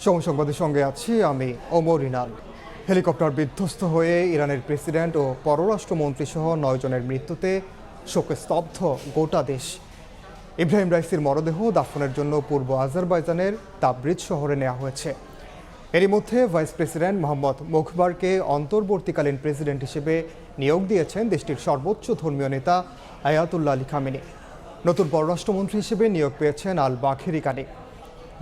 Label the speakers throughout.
Speaker 1: সংবাদের সঙ্গে আছি আমি ওমর ইনাল। হেলিকপ্টার বিধ্বস্ত হয়ে ইরানের প্রেসিডেন্ট ও পররাষ্ট্রমন্ত্রী সহ 9 জনের মৃত্যুতে শোকে স্তব্ধ গোটা দেশ। ইব্রাহিম রাইসির মরদেহ দাফনের জন্য পূর্ব আজারবাইজানের তাবরিজ শহরে নেওয়া হয়েছে। এরই মধ্যে ভাইস প্রেসিডেন্ট মোহাম্মদ মোখবারকে অন্তর্বর্তীকালীন প্রেসিডেন্ট হিসেবে নিয়োগ দিয়েছেন দেশটির সর্বোচ্চ ধর্মীয় নেতা আয়াতুল্লাহ আলী খামেনি। নতুন পররাষ্ট্রমন্ত্রী হিসেবে নিয়োগ পেয়েছেন আল বাখেরি কানি।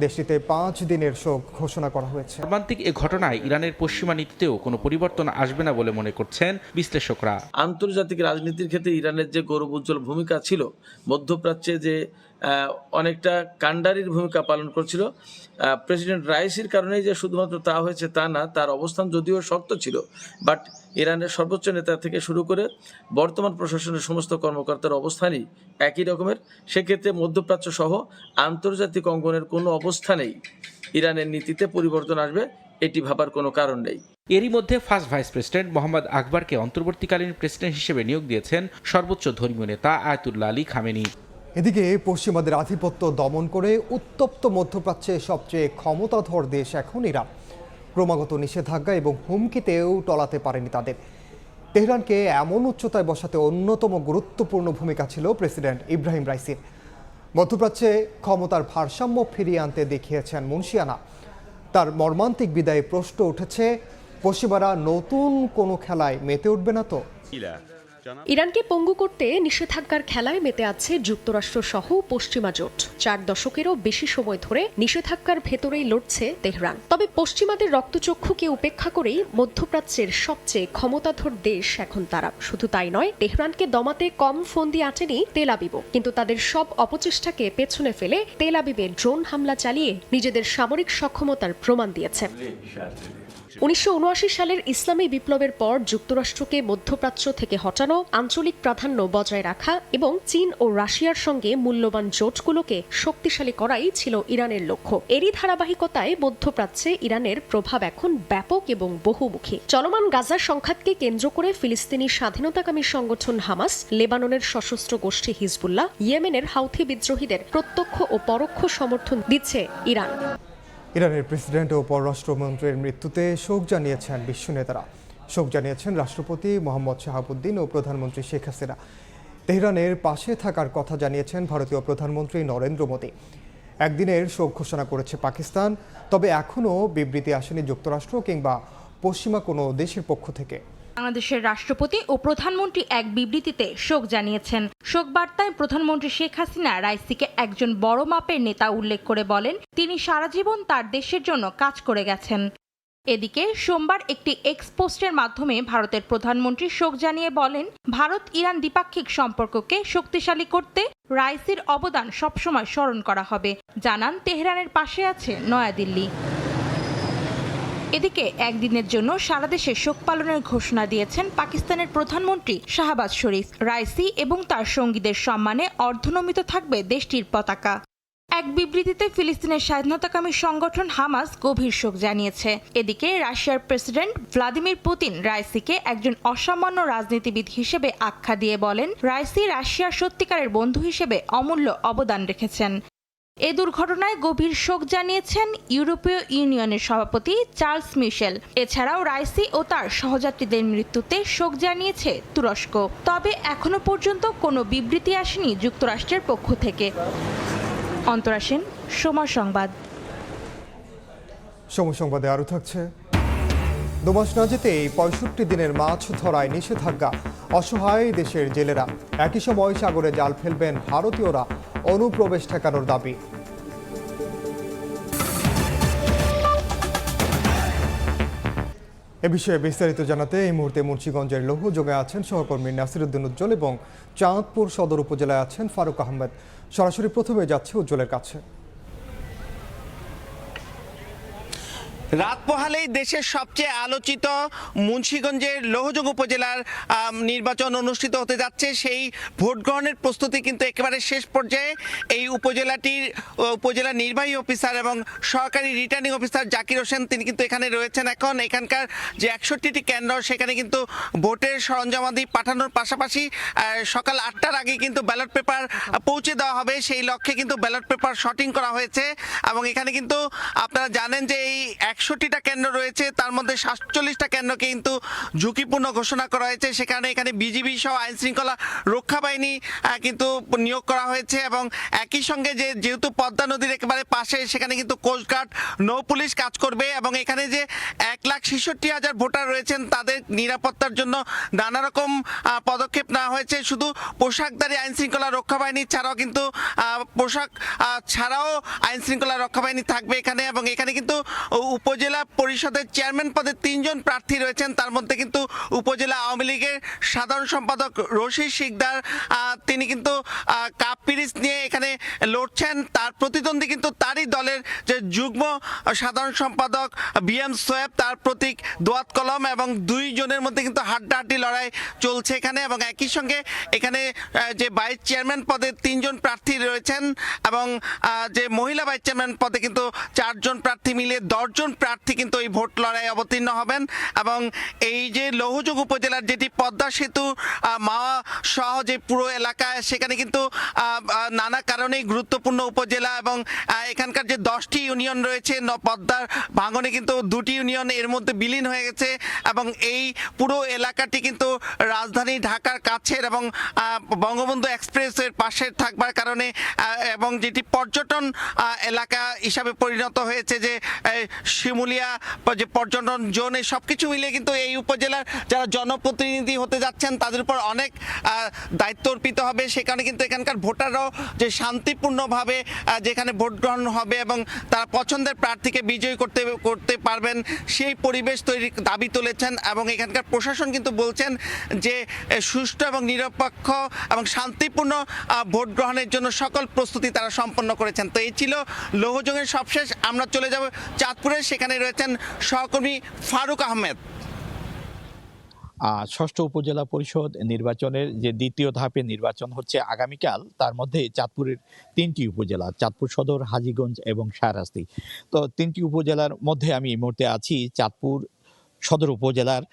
Speaker 1: দেশটিতে 5 দিনের শোক ঘোষণা করা হয়েছে।
Speaker 2: মর্মান্তিক এ ঘটনায় ইরানের পশ্চিমা নীতিতেও কোনো পরিবর্তন আসবে না বলে মনে করছেন বিশ্লেষকরা।
Speaker 3: আন্তর্জাতিক রাজনীতির ক্ষেত্রে ইরানের যে গৌরব উজ্জ্বল ভূমিকা ছিল, মধ্যপ্রাচ্যে যে অনেকটা কাণ্ডারির ভূমিকা পালন করছিল, প্রেসিডেন্ট রাইসির কারণেই যে শুধুমাত্র তা হয়েছে তা না, তার অবস্থান যদিও শক্ত ছিল, বাট ইরানের সর্বোচ্চ নেতা থেকে শুরু করে বর্তমান প্রশাসনের সমস্ত কর্মকর্তার অবস্থানই একই রকমের। সেক্ষেত্রে মধ্যপ্রাচ্য সহ আন্তর্জাতিক অঙ্গনের কোনো অবস্থানেই ইরানের নীতিতে পরিবর্তন আসবে এটি ভাবার কোনো কারণ নেই।
Speaker 2: এরই মধ্যে ফার্স্ট ভাইস প্রেসিডেন্ট মোহাম্মদ আকবরকে অন্তর্বর্তীকালীন প্রেসিডেন্ট হিসেবে নিয়োগ দিয়েছেন সর্বোচ্চ ধর্মীয় নেতা আয়াতুল্লাহ আলী খামেনি।
Speaker 1: এদিকে পশ্চিমাদের আধিপত্য দমন করে উত্তপ্ত মধ্যপ্রাচ্যে সবচেয়ে ক্ষমতাধর দেশ এখন ইরান। ক্রমাগত নিষেধাজ্ঞা এবং হুমকিতেও টলাতে পারেনি তাদের। তেহরানকে এমন উচ্চতায় বসাতে অন্যতম গুরুত্বপূর্ণ ভূমিকা ছিল প্রেসিডেন্ট ইব্রাহিম রাইসির। মধ্যপ্রাচ্যে ক্ষমতার ভারসাম্য ফিরিয়ে আনতে দেখিয়েছেন মুনশিয়ানা। তার মর্মান্তিক বিদায়ে প্রশ্ন উঠেছে, পশ্চিমারা নতুন কোনো খেলায় মেতে উঠবে না তো?
Speaker 4: ইরানকে পঙ্গু করতে নিষেধাজ্ঞার খেলায় মেতে আছে যুক্তরাষ্ট্র সহ পশ্চিমা জোট। 4 দশকেরও বেশি সময় ধরে নিষেধাজ্ঞার ভেতরেই লড়ছে তেহরান। তবে পশ্চিমাদের রক্তচক্ষুকে উপেক্ষা করেই মধ্যপ্রাচ্যের সবচেয়ে ক্ষমতাধর দেশ এখন তারা। শুধু তাই নয়, তেহরানকে দমাতে কম ফন্দি আটেনি তেল আবিবও। কিন্তু তাদের সব অপচেষ্টাকে পেছনে ফেলে তেল আবিবে ড্রোন হামলা চালিয়ে নিজেদের সামরিক সক্ষমতার প্রমাণ দিয়েছে। 1979 সালের ইসলামী বিপ্লবের পর যুক্তরাষ্ট্রকে মধ্যপ্রাচ্য থেকে হটানো, আঞ্চলিক প্রাধান্য বজায় রাখা এবং চীন ও রাশিয়ার সঙ্গে মূল্যবান জোটগুলোকে শক্তিশালী করাই ছিল ইরানের লক্ষ্য। এরই ধারাবাহিকতায় মধ্যপ্রাচ্যে ইরানের প্রভাব এখন ব্যাপক এবং বহুমুখী। চলমান গাজার সংঘাতকে কেন্দ্র করে ফিলিস্তিনি স্বাধীনতাকামী সংগঠন হামাস, লেবাননের সশস্ত্র গোষ্ঠী হিজবুল্লাহ, ইয়েমেনের হাউথি বিদ্রোহীদের প্রত্যক্ষ ও পরোক্ষ সমর্থন দিচ্ছে ইরান।
Speaker 1: ইরানের প্রেসিডেন্ট ও পররাষ্ট্রমন্ত্রীর মৃত্যুতে শোক জানিয়েছেন বিশ্ব নেতারা। শোক জানিয়েছেন রাষ্ট্রপতি মোহাম্মদ শাহাবুদ্দিন ও প্রধানমন্ত্রী শেখ হাসিনা। তেহরানের পাশে থাকার কথা জানিয়েছেন ভারতীয় প্রধানমন্ত্রী নরেন্দ্র মোদী। একদিনের শোক ঘোষণা করেছে পাকিস্তান, তবে এখনও বিবৃতি আসেনি যুক্তরাষ্ট্র কিংবা পশ্চিমা কোনো দেশের পক্ষ থেকে।
Speaker 5: বাংলাদেশের রাষ্ট্রপতি ও প্রধানমন্ত্রী এক বিবৃতিতে শোক জানিয়েছেন। শোক বার্তায় প্রধানমন্ত্রী শেখ হাসিনা রাইসিকে একজন বড় মাপের নেতা উল্লেখ করে বলেন, তিনি সারা জীবন তার দেশের জন্য কাজ করে গেছেন। এদিকে সোমবার একটি এক্স পোস্টের মাধ্যমে ভারতের প্রধানমন্ত্রী শোক জানিয়ে বলেন, ভারত ইরান দ্বিপাক্ষিক সম্পর্ককে শক্তিশালী করতে রাইসির অবদান সবসময় স্মরণ করা হবে। জানান, তেহরানের পাশে আছে নয়াদিল্লি। এদিকে একদিনের জন্য সারা দেশে শোক পালনের ঘোষণা দিয়েছেন পাকিস্তানের প্রধানমন্ত্রী শাহবাজ শরীফ। রাইসি এবং তার সঙ্গীদের সম্মানে অর্ধনমিত থাকবে দেশটির পতাকা। এক বিবৃতিতে ফিলিস্তিনের স্বাধীনতাকামী সংগঠন হামাস গভীর শোক জানিয়েছে। এদিকে রাশিয়ার প্রেসিডেন্ট ভ্লাদিমির পুতিন রাইসিকে একজন অসামান্য রাজনীতিবিদ হিসেবে আখ্যা দিয়ে বলেন, রাইসি রাশিয়ার সত্যিকারের বন্ধু হিসেবে অমূল্য অবদান রেখেছেন। এ দুর্ঘটনায় গভীর শোক জানিয়েছেন ইউরোপীয় ইউনিয়নের সভাপতি চার্লস মিশেল। এছাড়াও রাইসি ও তার সহযাত্রীদের মৃত্যুতে শোক জানিয়েছে তুরস্ক। তবে এখনো পর্যন্ত কোনো বিবৃতি আসেনি যুক্তরাষ্ট্রের পক্ষ থেকে। অন্তরা সেন, সময় সংবাদ।
Speaker 1: সময় সংবাদে আরও থাকছে, 2 মাস না যেতেই 65 দিনের মাছ ধরায় নিষেধাজ্ঞা, অসহায় দেশের জেলেরা। একই সময় সাগরে জাল ফেলবেন ভারতীয়রা, অনুপ্রবেশ ঠেকানোর দাবি। এ বিষয়ে বিস্তারিত জানাতে এই মুহূর্তে মুন্সিগঞ্জের লৌহজোগে আছেন সহকর্মী নাসিরউদ্দিন উজ্জ্বল এবং চাঁদপুর সদর উপজেলায় আছেন ফারুক আহমেদ। সরাসরি প্রথমে যাচ্ছে উজ্জ্বলের কাছে।
Speaker 6: রাত পোহালেই দেশের সবচেয়ে আলোচিত মুন্সিগঞ্জের লোহজং উপজেলার নির্বাচন অনুষ্ঠিত হতে যাচ্ছে। সেই ভোট গ্রহণের প্রস্তুতি কিন্তু একেবারে শেষ পর্যায়ে। এই উপজেলা নির্বাহী অফিসার এবং সহকারী রিটার্নিং অফিসার জাকির হোসেন তিনি কিন্তু এখানে রয়েছেন। এখানকার যে 61টি কেন্দ্র সেখানে কিন্তু ভোটের সরঞ্জামাদি পাঠানোর পাশাপাশি সকাল 8টার আগে কিন্তু ব্যালট পেপার পৌঁছে দেওয়া হবে। সেই লক্ষ্যে কিন্তু ব্যালট পেপার শর্টিং করা হয়েছে এবং এখানে কিন্তু আপনারা জানেন যে এই 61টা কেন্দ্র রয়েছে, তার মধ্যে 47টা কেন্দ্রকে কিন্তু ঝুঁকিপূর্ণ ঘোষণা করা হয়েছে। এখানে বিজিবি সহ আইন শৃঙ্খলা রক্ষা বাহিনী কিন্তু নিয়োগ করা হয়েছে এবং একই সঙ্গে যেহেতু পদ্মা নদীর একেবারে পাশে সেখানে কিন্তু কোস্টগার্ড নৌ পুলিশ কাজ করবে এবং এখানে যে 1,66,000 ভোটার রয়েছেন তাদের নিরাপত্তার জন্য নানা রকম পদক্ষেপ নেওয়া হয়েছে। শুধু পোশাকধারী আইন শৃঙ্খলা রক্ষা বাহিনী ছাড়াও কিন্তু পোশাক ছাড়াও আইন শৃঙ্খলা রক্ষা বাহিনী থাকবে এখানে এবং এখানে কিন্তু উপজেলা পরিষদের চেয়ারম্যান পদে 3 জন প্রার্থী রয়েছেন। তার মধ্যে কিন্তু উপজেলা আওয়ামী লীগের সাধারণ সম্পাদক রশিদ শিকদার তিনি কিন্তু কাপ পিরিচ নিয়ে এখানে লড়ছেন। তার প্রতিদ্বন্দ্বী কিন্তু তারই দলের যে যুগ্ম সাধারণ সম্পাদক বিএম সোয়েব, তার প্রতীক দোয়াত কলম এবং 2 জনের মধ্যে কিন্তু হাড্ডাহাড্ডি লড়াই চলছে এখানে এবং একই সঙ্গে এখানে যে ভাইস চেয়ারম্যান পদে 3 জন প্রার্থী রয়েছেন এবং যে মহিলা ভাইস চেয়ারম্যান পদে কিন্তু 4 জন প্রার্থী মিলে 10 জন প্রার্থী কিন্তু এই ভোট লড়াই অবতীর্ণ হবেন এবং এই যে লৌহজং উপজেলার যেটি পদ্মা সেতু মাওয়া সহ যে পুরো এলাকা সেখানে কিন্তু নানা কারণেই গুরুত্বপূর্ণ উপজেলা এবং এখানকার যে 10টি ইউনিয়ন রয়েছে পদ্মার ভাঙনে কিন্তু 2টি ইউনিয়ন এর মধ্যে বিলীন হয়ে গেছে এবং এই পুরো এলাকাটি কিন্তু রাজধানী ঢাকার কাছের এবং বঙ্গবন্ধু এক্সপ্রেসের পাশে থাকবার কারণে এবং যেটি পর্যটন এলাকা হিসাবে পরিণত হয়েছে যে শিমুলিয়া যে পর্যটন জোন, এই সব কিছু মিলে কিন্তু এই উপজেলার যারা জনপ্রতিনিধি হতে যাচ্ছেন তাদের উপর অনেক দায়িত্ব অর্পিত হবে। সেখানে কিন্তু এখানকার ভোটাররাও যে শান্তিপূর্ণভাবে যেখানে ভোট গ্রহণ হবে এবং তারা পছন্দের প্রার্থীকে বিজয়ী করতে পারবেন সেই পরিবেশ তৈরির দাবি তুলেছেন এবং এখানকার প্রশাসন কিন্তু বলছেন যে সুষ্ঠু এবং নিরপেক্ষ এবং শান্তিপূর্ণ ভোট গ্রহণের জন্য সকল প্রস্তুতি তারা সম্পন্ন করেছেন। তো এই ছিল লৌহজংয়ের সবশেষ। আমরা চলে যাব চাঁদপুরে, সেখানে রয়েছেন সহকর্মী ফারুক আহমেদ।
Speaker 7: ষষ্ঠ উপজেলা পরিষদ নির্বাচনের যে দ্বিতীয় ধাপে নির্বাচন হচ্ছে আগামীকাল, তার মধ্যে চাঁদপুরের 3টি উপজেলা, চাঁদপুর সদর, হাজীগঞ্জ এবং শাহরাস্তি। তো 3টি উপজেলার মধ্যে আমি এই মুহূর্তে আছি চাঁদপুর সদর উপজেলার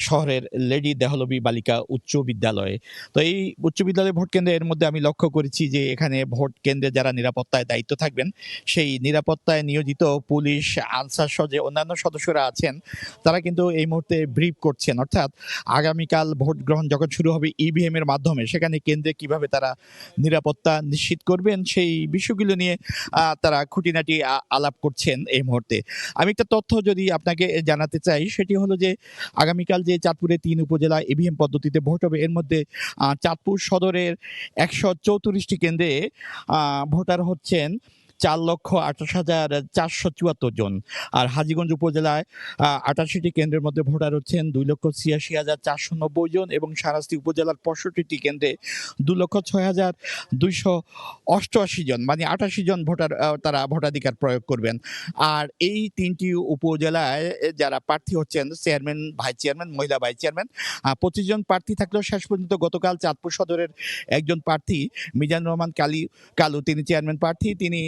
Speaker 7: শহরের লেডি দেহলবী বালিকা উচ্চ বিদ্যালয়ে। তো এই উচ্চ বিদ্যালয় ভোট কেন্দ্রের মধ্যে আমি লক্ষ্য করেছি যে এখানে ভোট কেন্দ্রে যারা নিরাপত্তায় দায়িত্ব থাকবেন সেই নিরাপত্তায় নিয়োজিত পুলিশ, আনসার সহ যে অন্যান্য সদস্যরা আছেন তারা কিন্তু এই মুহূর্তে ব্রিফ করছেন, অর্থাৎ আগামীকাল ভোট গ্রহণ যখন শুরু হবে ইভিএম এর মাধ্যমে সেখানে কেন্দ্রে কিভাবে তারা নিরাপত্তা নিশ্চিত করবেন সেই বিষয়গুলো নিয়ে তারা খুঁটিনাটি আলাপ করছেন এই মুহূর্তে। আমি একটা তথ্য যদি আপনাকে জানাতে চাই, সেটি হলো যে আগামীকাল যে চাঁদপুরে 3 উপজেলা ইভিএম পদ্ধতিতে ভোট হবে এর মধ্যে চাঁদপুর সদরের 134টি কেন্দ্রে ভোটার হচ্ছেন 4,28,474 জন, আর হাজীগঞ্জ উপজেলায় 88টি কেন্দ্রের মধ্যে ভোটার হচ্ছেন 2,86,490 জন এবং শাহরাস্তি উপজেলার 65টি কেন্দ্রে 2,06,288 জন, মানে 88 জন ভোটার তারা ভোটাধিকার প্রয়োগ করবেন। আর এই 3টি উপজেলায় যারা প্রার্থী হচ্ছেন চেয়ারম্যান, ভাইস চেয়ারম্যান, মহিলা ভাইস চেয়ারম্যান, 25 জন প্রার্থী থাকলেও শেষ পর্যন্ত গতকাল চাঁদপুর সদরের একজন প্রার্থী মিজানুর রহমান কালু তিনি চেয়ারম্যান প্রার্থী, তিনি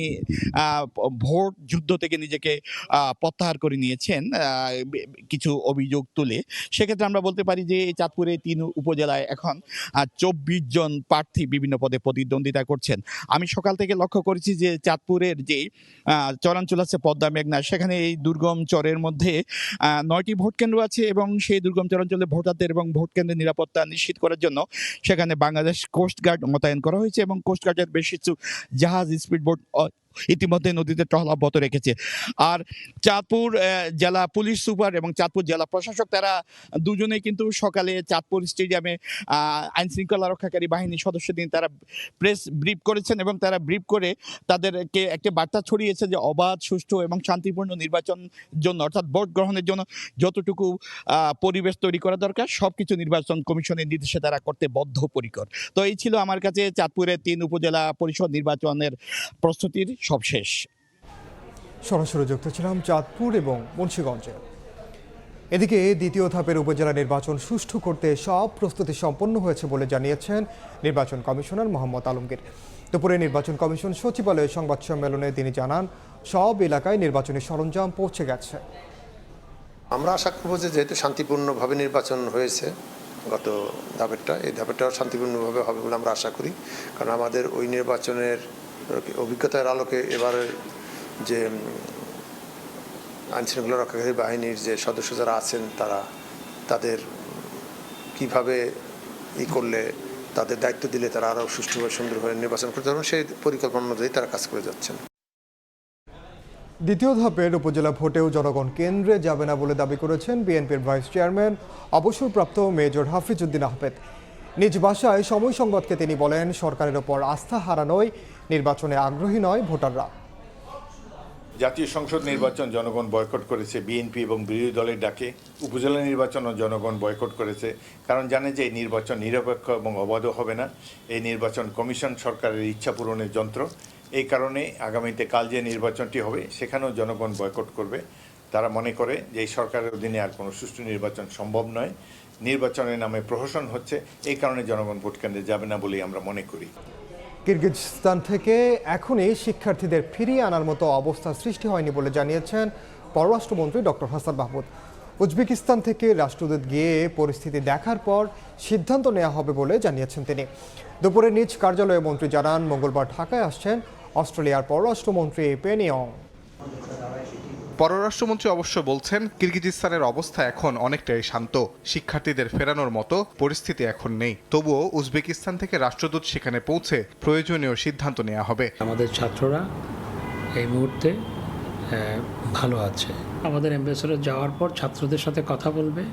Speaker 7: ভোট যুদ্ধ থেকে নিজেকে প্রত্যাহার করে নিয়েছেন কিছু অভিযোগ তুলে। সেক্ষেত্রে আমরা বলতে পারি যে চাঁদপুরে 3 উপজেলায় এখন 24 জন প্রার্থী বিভিন্ন পদে প্রতিদ্বন্দ্বিতা করছেন। আমি সকাল থেকে লক্ষ্য করেছি যে চাঁদপুরের যে চরাঞ্চল আছে পদ্মা মেঘনা, সেখানে এই দুর্গম চরের মধ্যে 9টি ভোট কেন্দ্র আছে এবং সেই দুর্গম চরাঞ্চলে ভোটারদের এবং ভোট কেন্দ্রের নিরাপত্তা নিশ্চিত করার জন্য সেখানে বাংলাদেশ কোস্টগার্ড মোতায়েন করা হয়েছে এবং কোস্টগার্ডের বেশ কিছু জাহাজ, স্পিডবোট ইতিমধ্যে নদীতে টহল অব্যাহত রেখেছে। আর চাঁদপুর জেলা পুলিশ সুপার এবং চাঁদপুর জেলা প্রশাসক তারা দুজনেই কিন্তু সকালে চাঁদপুর স্টেডিয়ামে আইন শৃঙ্খলা রক্ষাকারী বাহিনীর সদস্যদের তারা প্রেস ব্রিফ করেছেন এবং তারা ব্রিফ করে তাদেরকে একটা বার্তা ছড়িয়েছে যে অবাধ, সুষ্ঠু এবং শান্তিপূর্ণ নির্বাচন জন্য, অর্থাৎ ভোট গ্রহণের জন্য যতটুকু পরিবেশ তৈরি করা দরকার সবকিছু নির্বাচন কমিশনের নির্দেশে তারা করতে বদ্ধপরিকর। তো এই ছিল আমার কাছে চাঁদপুরের 3 উপজেলা পরিষদ নির্বাচনের প্রস্তুতির সবশেষ।
Speaker 1: সরাসরি যুক্ত ছিলাম চাঁদপুর এবং মুন্সিগঞ্জে। এদিকে দ্বিতীয় ধাপের উপজেলা নির্বাচন সুষ্ঠু করতে সব প্রস্তুতি সম্পন্ন হয়েছে বলে জানিয়েছেন নির্বাচন কমিশনার মোহাম্মদ আলমগীর। দুপুরে নির্বাচন কমিশন সচিবালয়ে সংবাদ সম্মেলনে তিনি জানান, সব এলাকায় নির্বাচনী সরঞ্জাম পৌঁছে গেছে।
Speaker 8: আমরা আশা করবো যে যেহেতু শান্তিপূর্ণভাবে নির্বাচন হয়েছে গত ধাপেরটা, এই ধাপেরটাও শান্তিপূর্ণভাবে হবে বলে আমরা আশা করি। কারণ আমাদের ওই নির্বাচনের অভিজ্ঞতার আলোকে এবারের যে আইনশৃঙ্খলা রক্ষাকারী বাহিনীর যে সদস্য যারা আছেন তাদের কিভাবে করলে, তাদের দায়িত্ব দিলে তারা আরও সুষ্ঠুভাবে সুন্দরভাবে নির্বাচন করতে পারবেন, সেই পরিকল্পনা অনুযায়ী তারা কাজ করে যাচ্ছেন।
Speaker 1: দ্বিতীয় ধাপের উপজেলা ভোটেও জনগণ কেন্দ্রে যাবে না বলে দাবি করেছেন বিএনপির ভাইস চেয়ারম্যান অবসরপ্রাপ্ত মেজর হাফিজউদ্দিন আহমেদ। নিজ বাসায় সময় সংবাদকে তিনি বলেন, সরকারের ওপর আস্থা হারানোয় নির্বাচনে আগ্রহী নয় ভোটাররা।
Speaker 9: জাতীয় সংসদ নির্বাচন জনগণ বয়কট করেছে বিএনপি এবং বিরোধী দলের ডাকে। উপজেলা নির্বাচনও জনগণ বয়কট করেছে, কারণ জানে যে এই নির্বাচন নিরপেক্ষ এবং অবাধ হবে না। এই নির্বাচন কমিশন সরকারের ইচ্ছা পূরণের যন্ত্র। এই কারণে আগামীতে কাল যে নির্বাচনটি হবে সেখানেও জনগণ বয়কট করবে। তারা মনে করে যে এই সরকারের অধীনে আর কোনো সুষ্ঠু নির্বাচন সম্ভব নয়, নির্বাচনের নামে প্রহসন হচ্ছে। এই কারণে জনগণ ভোট কেন্দ্রে যাবে না বলেই আমরা মনে করি।
Speaker 1: কিরগিজস্তান থেকে এখনই শিক্ষার্থীদের ফিরিয়ে আনার মতো অবস্থা সৃষ্টি হয়নি বলে জানিয়েছেন পররাষ্ট্রমন্ত্রী ডক্টর হাসান মাহমুদ। উজবেকিস্তান থেকে রাষ্ট্রদূত গিয়ে পরিস্থিতি দেখার পর সিদ্ধান্ত নেওয়া হবে বলে জানিয়েছেন তিনি। দুপুরে নিজ কার্যালয়ে মন্ত্রী জানান, মঙ্গলবার ঢাকায় আসছেন অস্ট্রেলিয়ার পররাষ্ট্রমন্ত্রী পেনি ইয়ং।
Speaker 10: পররাষ্ট্রমন্ত্রী অবশ্য বলছেন, কিরগিজস্তানের অবস্থা এখন অনেকটাই শান্ত, শিক্ষার্থীদের ফেরানোর মতো পরিস্থিতি এখন নেই। তবুও উজবেকিস্তান থেকে রাষ্ট্রদূত সেখানে পৌঁছে প্রয়োজনীয় সিদ্ধান্ত নেওয়া হবে।
Speaker 11: আমাদের ছাত্ররা এই মুহূর্তে ভালো আছে। আমাদের অ্যাম্বাসেডর যাওয়ার পর ছাত্রদের সাথে কথা বলবে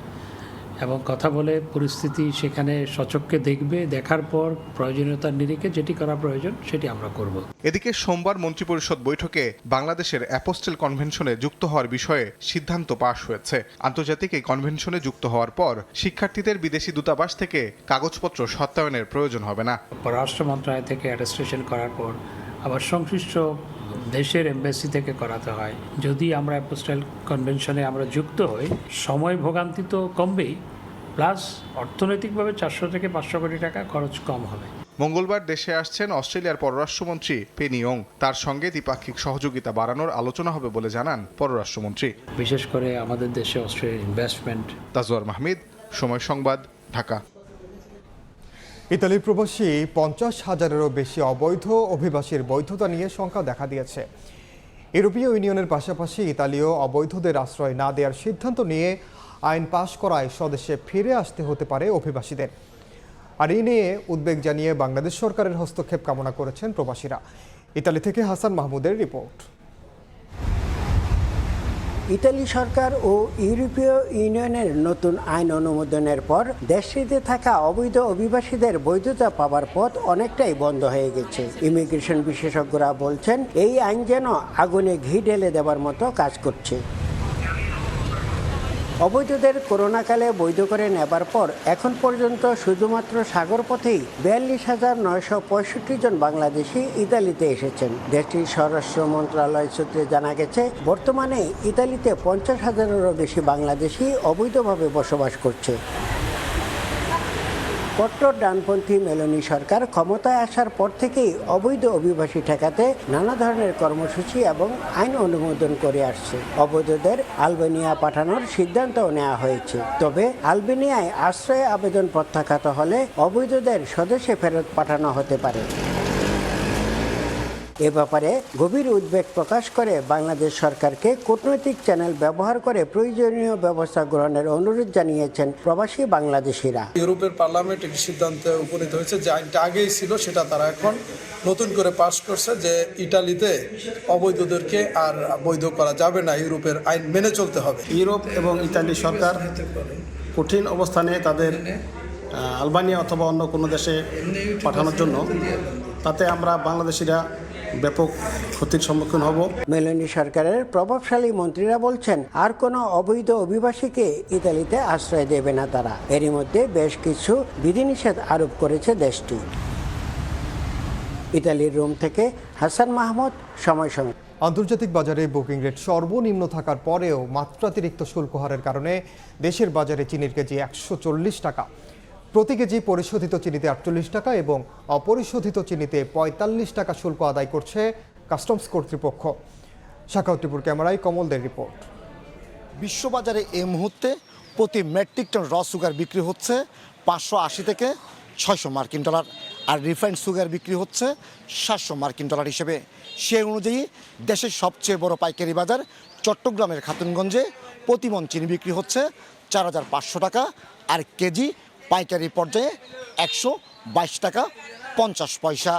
Speaker 11: এবং কথা বলে পরিস্থিতি সেখানে সচক্ষে দেখবে, দেখার পর প্রয়োজনীয়তার নিরিখে যেটি করা প্রয়োজন সেটি আমরা করব।
Speaker 10: এদিকে সোমবার মন্ত্রিপরিষদ বৈঠকে বাংলাদেশের অ্যাপোস্টেল কনভেনশনে যুক্ত হওয়ার বিষয়ে সিদ্ধান্ত পাশ হয়েছে। আন্তর্জাতিক এই কনভেনশনে যুক্ত হওয়ার পর শিক্ষার্থীদের বিদেশি দূতাবাস থেকে কাগজপত্র সত্যায়নের প্রয়োজন হবে না।
Speaker 11: পররাষ্ট্র মন্ত্রণালয় থেকে অ্যাটেস্টেশন করার পর আবার সংশ্লিষ্ট দেশের এমবাসি থেকে করাতে হয়। যদি আমরা অ্যাপোস্টেল কনভেনশনে আমরা যুক্ত হই, সময় ভোগান্তি তো কমবেই, প্লাস অর্থনৈতিকভাবে 400 থেকে 500 কোটি টাকা খরচ কম হবে।
Speaker 10: মঙ্গলবার দেশে আসছেন অস্ট্রেলিয়ার পররাষ্ট্রমন্ত্রী পেনি ইয়ং। তার সঙ্গে দ্বিপাক্ষিক সহযোগিতা বাড়ানোর আলোচনা হবে বলে জানান পররাষ্ট্রমন্ত্রী।
Speaker 11: বিশেষ করে আমাদের দেশে অস্ট্রেলিয়ার ইনভেস্টমেন্ট।
Speaker 10: তাজওয়ার মাহমুদ, সময় সংবাদ, ঢাকা।
Speaker 1: ইতালি প্রবাসী 50,000-এরও বেশি অবৈধ অভিবাসীর বৈধতা নিয়ে শঙ্কা দেখা দিয়েছে। ইউরোপীয় ইউনিয়নের পাশাপাশি ইতালীয় অবৈধদের আশ্রয় না দেওয়ার সিদ্ধান্ত নিয়ে আইন পাশ করায় স্বদেশে ফিরে আসতে হতে পারে অভিবাসীদের। আর এই নিয়ে উদ্বেগ জানিয়ে বাংলাদেশ সরকারের হস্তক্ষেপ কামনা করেছেন প্রবাসীরা। ইতালি থেকে হাসান মাহমুদের রিপোর্ট।
Speaker 12: ইতালি সরকার ও ইউরোপীয় ইউনিয়নের নতুন আইন অনুমোদনের পর দেশটিতে থাকা অবৈধ অভিবাসীদের বৈধতা পাওয়ার পথ অনেকটাই বন্ধ হয়ে গেছে। ইমিগ্রেশন বিশেষজ্ঞরা বলছেন, এই আইন যেন আগুনে ঘি ঢেলে দেওয়ার মতো কাজ করছে। অবৈধদের করোনাকালে বৈধ করে নেবার পর এখন পর্যন্ত শুধুমাত্র সাগর পথেই 42,965 জন বাংলাদেশি ইতালিতে এসেছেন। দেশটির স্বরাষ্ট্র মন্ত্রণালয় সূত্রে জানা গেছে, বর্তমানে ইতালিতে 50,000-এরও বেশি বাংলাদেশি অবৈধভাবে বসবাস করছে। কট্টর ডানপন্থী মেলোনি সরকার ক্ষমতায় আসার পর থেকেই অবৈধ অভিবাসী ঠেকাতে নানা ধরনের কর্মসূচি এবং আইন অনুমোদন করে আসছে। অবৈধদের আলবেনিয়া পাঠানোর সিদ্ধান্তও নেওয়া হয়েছে। তবে আলবেনিয়ায় আশ্রয় আবেদন প্রত্যাখ্যাত হলে অবৈধদের স্বদেশে ফেরত পাঠানো হতে পারে। এ ব্যাপারে গভীর উদ্বেগ প্রকাশ করে বাংলাদেশ সরকারকে কূটনৈতিক চ্যানেল ব্যবহার করে প্রয়োজনীয় ব্যবস্থা গ্রহণের অনুরোধ জানিয়েছেন প্রবাসী বাংলাদেশিরা।
Speaker 13: ইউরোপের পার্লামেন্ট একটি সিদ্ধান্তে উপনীত হয়েছে যে আইনটা আগেই ছিল, সেটা তারা এখন নতুন করে পাস করছে যে ইটালিতে অবৈধদেরকে আর বৈধ করা যাবে না, ইউরোপের আইন মেনে চলতে হবে।
Speaker 14: ইউরোপ এবং ইতালি সরকার কঠিন অবস্থানে তাদের আলবানিয়া অথবা অন্য কোনো দেশে পাঠানোর জন্য, তাতে আমরা বাংলাদেশিরা ব্যাপক ক্ষতির সম্মুখীন হব।
Speaker 12: মেলোনি সরকারের প্রভাবশালী মন্ত্রীরা বলছেন, আর কোনো অবৈধ অভিবাসীকে ইতালিতে আশ্রয় দেবে না তারা। এরই মধ্যে বেশ কিছু বিধিনিষেধ আরোপ করেছে দেশটি। ইতালির রোম থেকে হাসান মাহমুদ, সময় সংবাদ।
Speaker 1: আন্তর্জাতিক বাজারে বুকিং রেট সর্বনিম্ন থাকার পরেও মাত্রাতিরিক্ত শুল্ক হারের কারণে দেশের বাজারে চিনির কেজি 140 টাকা, প্রতি কেজি পরিশোধিত চিনিতে 48 টাকা এবং অপরিশোধিত চিনিতে 45 টাকা শুল্ক আদায় করছে কাস্টমস কর্তৃপক্ষ। শাখাউদ্দিপুর ক্যামেরায় কমলদের রিপোর্ট।
Speaker 15: বিশ্ববাজারে এই মুহূর্তে প্রতি মেট্রিক টন র সুগার বিক্রি হচ্ছে 580 থেকে 600 মার্কিন ডলার, আর রিফাইন্ড সুগার বিক্রি হচ্ছে 700 মার্কিন ডলার হিসেবে। সেই অনুযায়ী দেশের সবচেয়ে বড় পাইকারি বাজার চট্টগ্রামের খাতুনগঞ্জে প্রতি মণ চিনি বিক্রি হচ্ছে 4500 টাকা, আর কেজি পাইকারি পর্যায়ে 122 টাকা 50 পয়সা।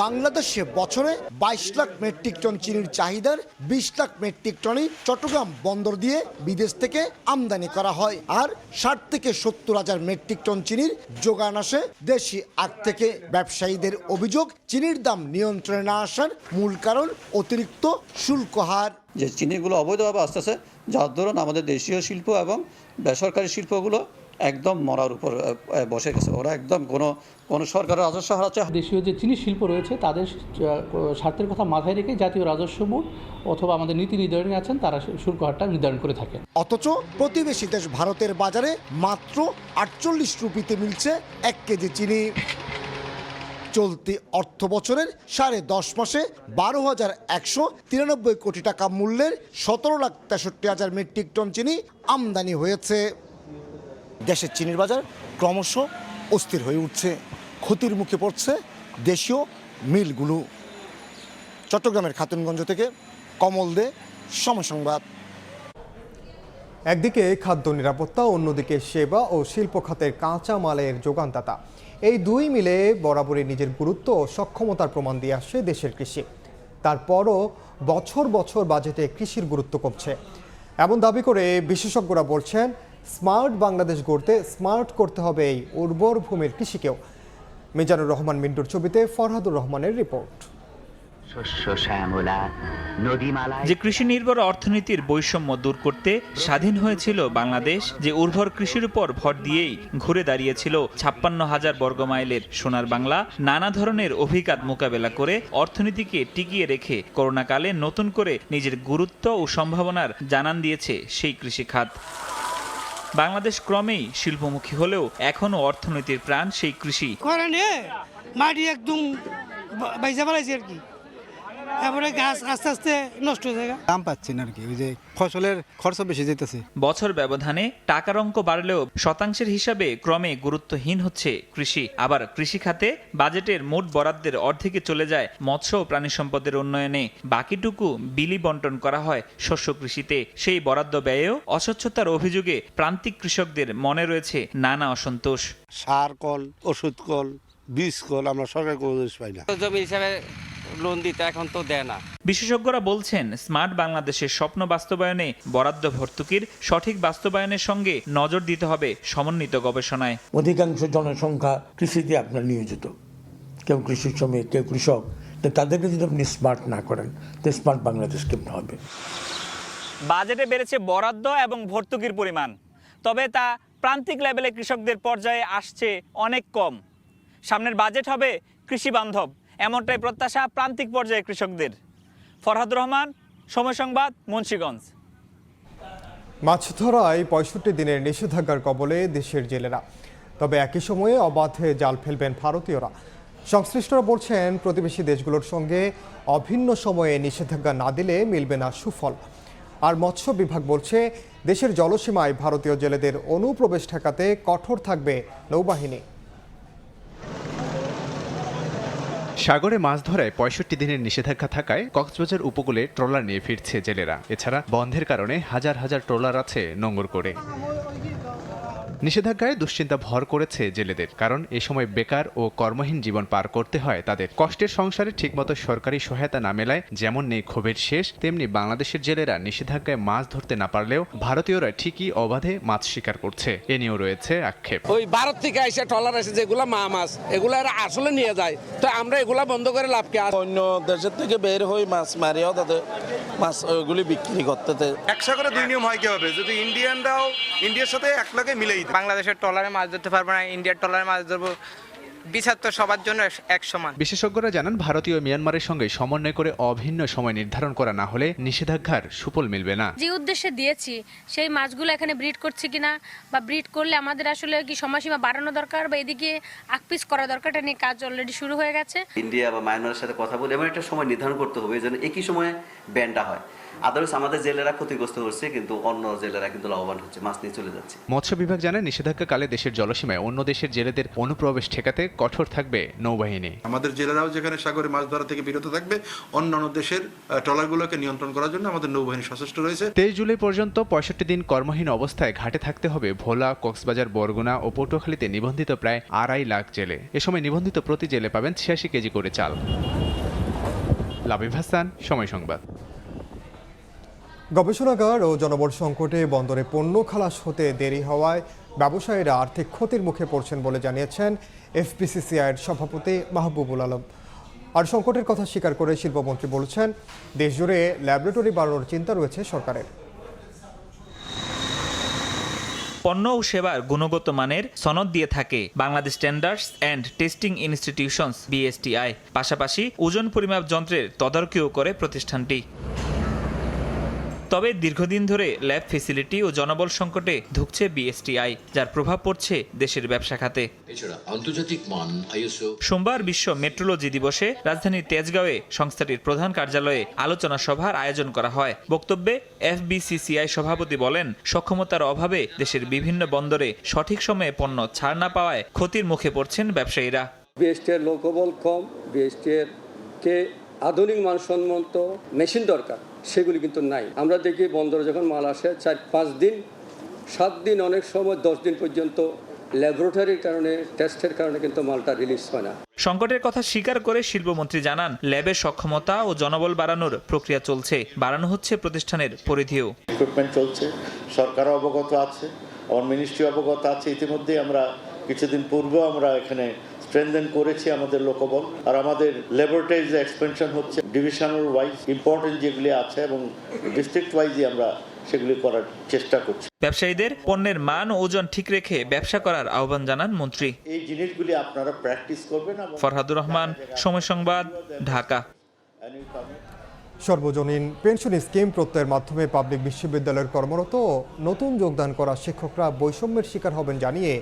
Speaker 15: বাংলাদেশে বছরে 22 লাখ মেট্রিক টন চিনির চাহিদার 20 লাখ মেট্রিক টনই চট্টগ্রাম বন্দর দিয়ে বিদেশ থেকে আমদানি করা হয়, আর 60 থেকে 70 হাজার মেট্রিক টন চিনির যোগান আসে দেশি আখ থেকে। ব্যবসায়ীদের অভিযোগ, চিনির দাম নিয়ন্ত্রণে না আসার মূল কারণ অতিরিক্ত শুল্ক হার।
Speaker 16: যে চিনিগুলো অবৈধভাবে আসতেছে, যার দরুন আমাদের দেশীয় শিল্প এবং বেসরকারি শিল্পগুলো একদম মরার উপর বসে গেছে। ওরা একদম কোনো সরকারের রাজস্ব হারাচ্ছে।
Speaker 11: দেশীয় যে চিনি শিল্প রয়েছে তাদের স্বার্থের কথা মাথায় রেখে জাতীয় রাজস্ব বোর্ড অথবা আমাদের নীতি নির্ধারণী আছেন তারা শুল্ক হারটা নির্ধারণ করে থাকে।
Speaker 15: অথচ প্রতিবেশী দেশ ভারতের বাজারে মাত্র 48 রুপিতে মিলছে 1 কেজি চিনি। চলতি অর্থ বছরের 10.5 মাসে 12,193 কোটি টাকা মূল্যের 17,63,000 মেট্রিক টন চিনি আমদানি হয়েছে। দেশের চিনির বাজার ক্রমশ অস্থির হয়ে উঠছে, ক্ষতির মুখে পড়ছে দেশীয় মিলগুলো। চট্টগ্রামের খাতুনগঞ্জ থেকে কমল দে, সময় সংবাদ।
Speaker 1: একদিকে খাদ্য নিরাপত্তা, অন্যদিকে সেবা ও শিল্প খাতের কাঁচা মালের যোগানদাতা, এই দুই মিলে বরাবরই নিজের গুরুত্ব ও সক্ষমতার প্রমাণ দিয়ে আসছে দেশের কৃষি। তারপরও বছর বছর বাজেটে কৃষির গুরুত্ব কমছে এমন দাবি করে বিশেষজ্ঞরা বলছেন, স্মার্ট বাংলাদেশ গড়তে স্মার্ট করতে হবে এই উর্বর ভূমির কৃষিকেও। মিজানুর রহমান মিন্টুর ছবিতে ফরহাদুর রহমানের রিপোর্ট।
Speaker 17: যে কৃষি নির্ভর অর্থনীতির বৈষম্য দূর করতে স্বাধীন হয়েছিল বাংলাদেশ, যে উর্বর কৃষির উপর ভর দিয়েই ঘুরে দাঁড়িয়েছিল 56,000 বর্গমাইলের সোনার বাংলা, নানা ধরনের অভিঘাত মোকাবেলা করে অর্থনীতিকে টিকিয়ে রেখে করোনাকালে নতুন করে নিজের গুরুত্ব ও সম্ভাবনার জানান দিয়েছে সেই কৃষি খাত। বাংলাদেশ ক্রমেই শিল্পমুখী হলেও এখনো অর্থনীতির প্রাণ সেই কৃষি।
Speaker 18: মাটি একদম বাইজা ফেলাইছে আর কি, তারপরে গাছ আস্তে আস্তে নষ্ট হয়ে যায়, দাম পাচ্ছি না আর কি, ওই যে ফসলের খরচ বেশি যেতেছে।
Speaker 17: বছর ব্যবধানে টাকার অঙ্ক বাড়লেও শতাংশের হিসাবে ক্রমে গুরুত্বহীন হচ্ছে কৃষি। আবার কৃষি খাতে বাজেটের মোট বরাদ্দের অর্ধেকে চলে যায় মৎস্য ও প্রাণী সম্পদের উন্নয়নে, বাকিটুকু বিলি বন্টন করা হয় শস্য কৃষিতে। সেই বরাদ্দ ব্যয়েও অস্বচ্ছতার অভিযোগে প্রান্তিক কৃষকদের মনে রয়েছে নানা অসন্তোষ।
Speaker 19: সার কল, ওষুধ কল, বীজ কল আমরা সরকার কোনো জিনিস পাই না, জমি হিসাবে লোন দিতে এখন তো দেয় না।
Speaker 17: বিশেষজ্ঞরা বলছেন, স্মার্ট বাংলাদেশের স্বপ্ন বাস্তবায়নে বরাদ্দ ভর্তুকির সঠিক বাস্তবায়নের সঙ্গে নজর দিতে হবে সমন্বিত গবেষণায়।
Speaker 20: অধিকাংশ জনসংখ্যা কৃষিতে আপনার নিয়োজিত, কেউ কৃষি শ্রমিক, কেউ কৃষক, তাদেরকে যদি আপনি স্মার্ট না করেন তো স্মার্ট বাংলাদেশ কেমন হবে?
Speaker 21: বাজেটে বেড়েছে বরাদ্দ এবং ভর্তুকির পরিমাণ, তবে তা প্রান্তিক লেভেলে কৃষকদের পর্যায়ে আসছে অনেক কম। সামনের বাজেট হবে কৃষি বান্ধব, এমনটাই প্রত্যাশা প্রান্তিক পর্যায়ে কৃষকদের। ফরহাদুর রহমান, সময় সংবাদ, মুন্সিগঞ্জ।
Speaker 1: মাছ ধরায় 65 দিনের নিষেধাজ্ঞার কবলে দেশের জেলেরা, তবে একই সময়ে অবাধে জাল ফেলবেন ভারতীয়রা। সংশ্লিষ্টরা বলছেন, প্রতিবেশী দেশগুলোর সঙ্গে অভিন্ন সময়ে নিষেধাজ্ঞা না দিলে মিলবে না সুফল। আর মৎস্য বিভাগ বলছে, দেশের জলসীমায় ভারতীয় জেলেদের অনুপ্রবেশ ঠেকাতে কঠোর থাকবে নৌবাহিনী।
Speaker 22: সাগরে মাছ ধরায় 65 দিনের নিষেধাজ্ঞা থাকায় কক্সবাজার উপকূলে ট্রলার নিয়ে ফিরছে জেলেরা। এছাড়া বন্ধের কারণে হাজার হাজার ট্রলার আছে নোঙর করে। নিষেধাজ্ঞায় দুশ্চিন্তা ভর করেছে জেলেদের, কারণ এ সময় বেকার ও কর্মহীন জীবন পার করতে হয় তাদের। কষ্টের সংসারে ঠিকমতো সরকারি সহায়তা না মেলায় যেমন নেই ক্ষোভের শেষ, তেমনি বাংলাদেশের জেলেরা নিষেধাজ্ঞায় মাছ ধরতে না পারলেও ভারতীয়রা ঠিকই অবাধে মাছ শিকার করছে, এ নিয়েও রয়েছে আক্ষেপ।
Speaker 23: ওই ভারত থেকে এসে ট্রলার এসে যেগুলা মাছ এগুলা আসলে নিয়ে যায়, তো আমরা এগুলা বন্ধ করে লাভ কি? অন্য দেশের থেকে বের হয়ে মাছ মারিও তাদের মাছ ওইগুলি বিক্রি করতে।
Speaker 24: এক সাগরে দুই নিয়ম হয় কিভাবে? যদি ইন্ডিয়ানরাও ইন্ডিয়ার সাথে এক লগে মিলেই,
Speaker 25: বাংলাদেশের ট্রলারে মাছ ধরতে পারবো না, ইন্ডিয়ার ট্রলারে মাছ ধরবো,
Speaker 2: বিচার তো সবার জন্য এক সমান।
Speaker 22: বিশেষজ্ঞরা জানান ভারতীয় মিয়ানমারের সঙ্গে সমন্বয় করে অভিন্ন সময় নির্ধারণ করা না হলে নিষেধাজ্ঞার সুফল মিলবে না।
Speaker 3: যে উদ্দেশ্যে দিয়েছি সেই মাছগুলো এখানে ব্রিড করছে কিনা বা ব্রিড করলে আমাদের আসলে কি সময়সীমা বাড়ানো দরকার বা এদিকে আকপিস করা দরকার, এটা নিয়ে কাজ অলরেডি শুরু হয়ে গেছে।
Speaker 4: ইন্ডিয়া বা মায়ানমারের সাথে কথা বলে এমন একটা সময় নির্ধারণ করতে হবে যেন একই সময়ে ব্যানটা হয়। আদারওয়াইজ আমাদের জেলেরা ক্ষতিগ্রস্ত হচ্ছে কিন্তু অন্য জেলেরা কিন্তু লাভবান হচ্ছে, মাছ নিয়ে চলে যাচ্ছে।
Speaker 22: মৎস্য বিভাগ জানায় নিষেধাজ্ঞাকালে দেশের জলসীমায় অন্য দেশের জেলেদের অনুপ্রবেশ ঠেকাতে কঠোর থাকবে নৌবাহিনী।
Speaker 24: আমাদের জেলেরাও যেখানে সাগরে মাছ ধরা থেকে বিরত থাকবে, অন্যান্য দেশের ট্রলারগুলোকে নিয়ন্ত্রণ করার জন্য আমাদের নৌবাহিনী সচেষ্ট রয়েছে।
Speaker 22: 23 জুলাই পর্যন্ত 65 দিন কর্মহীন অবস্থায় ঘাটে থাকতে হবে ভোলা, কক্সবাজার, বরগুনা ও পটুয়াখালীতে নিবন্ধিত প্রায় 2.5 লাখ জেলে। এ সময় নিবন্ধিত প্রতি জেলে পাবেন 86 কেজি করে চাল। লাবিব হাসান, সময় সংবাদ।
Speaker 1: গবেষণাগার ও জনবল সংকটে বন্দরে পণ্য খালাস হতে দেরি হওয়ায় ব্যবসায়ীরা আর্থিক ক্ষতির মুখে পড়ছেন বলে জানিয়েছেন এফবিসিসিআইয়ের সভাপতি মাহবুবুল আলম। আর সংকটের কথা স্বীকার করে শিল্পমন্ত্রী বলেছেন, দেশজুড়ে ল্যাবরেটরি বাড়ানোর চিন্তা রয়েছে সরকারের।
Speaker 17: পণ্য ও সেবার গুণগত মানের সনদ দিয়ে থাকে Bangladesh standards and testing institutions BSTI। পাশাপাশি ওজন পরিমাপ যন্ত্রের তদারকিও করে প্রতিষ্ঠানটি। তবে দীর্ঘদিন ধরে ল্যাব ফেসিলিটি ও জনবল সংকটে ধুঁকছে BSTI, যার প্রভাব পড়ছে দেশের ব্যবসা খাতে। সোমবার বিশ্ব মেট্রোলজি দিবসে রাজধানীর তেজগাঁওয়ে সংস্থাটির প্রধান কার্যালয়ে আলোচনা সভার আয়োজন করা হয়। বক্তব্যে FBCCI সভাপতি বলেন, সক্ষমতার অভাবে দেশের বিভিন্ন বন্দরে সঠিক সময়ে পণ্য ছাড় না পাওয়ায় ক্ষতির মুখে পড়ছেন ব্যবসায়ীরা।
Speaker 16: BSTI লোকবল কম, BSTI কে আধুনিক মানসম্মত মেশিন দরকার, সেগুলি কিন্তু নাই। আমরা দেখি বন্দরে যখন মাল আসে 4-5 দিন, 7 দিন, অনেক সময় 10 দিন পর্যন্ত ল্যাবরেটরির কারণে, টেস্টের কারণে কিন্তু মালটা রিলিজ হয় না।
Speaker 17: সংকটের কথা স্বীকার করে শিল্পমন্ত্রী জানান, ল্যাবের সক্ষমতা ও জনবল বাড়ানোর প্রক্রিয়া চলছে, বাড়ানো হচ্ছে প্রতিষ্ঠানের পরিধিও।
Speaker 5: ইকুইপমেন্ট চলছে, সরকারও অবগত আছে, আমার মিনিস্ট্রি অবগত আছে। ইতিমধ্যে আমরা কিছুদিন পূর্বে আমরা এখানে স্ট্রেনথেন করেছি আমাদের লোকবল, আর আমাদের ল্যাবরেটরিজ এক্সপেনশন হচ্ছে ডিভিশনাল ওয়াইজ ইম্পর্টেন্ট যেগুলি আছে এবং ডিস্ট্রিক্ট ওয়াইজই আমরা সেগুলি করার চেষ্টা করছি।
Speaker 17: ব্যবসায়ীদের পণ্যের মান ও ওজন ঠিক রেখে ব্যবসা করার আহ্বান জানান মন্ত্রী।
Speaker 5: এই জিনিসগুলি আপনারা প্র্যাকটিস করবেন।
Speaker 17: ফরহাদুর রহমান, সময় সংবাদ, ঢাকা।
Speaker 1: সর্বজনীন পেনশন স্কিম প্রত্যয়ের মাধ্যমে পাবলিক বিশ্ববিদ্যালয়ের কর্মরত ও নতুন যোগদান করা শিক্ষকরা বৈষম্যের শিকার হবেন জানিয়ে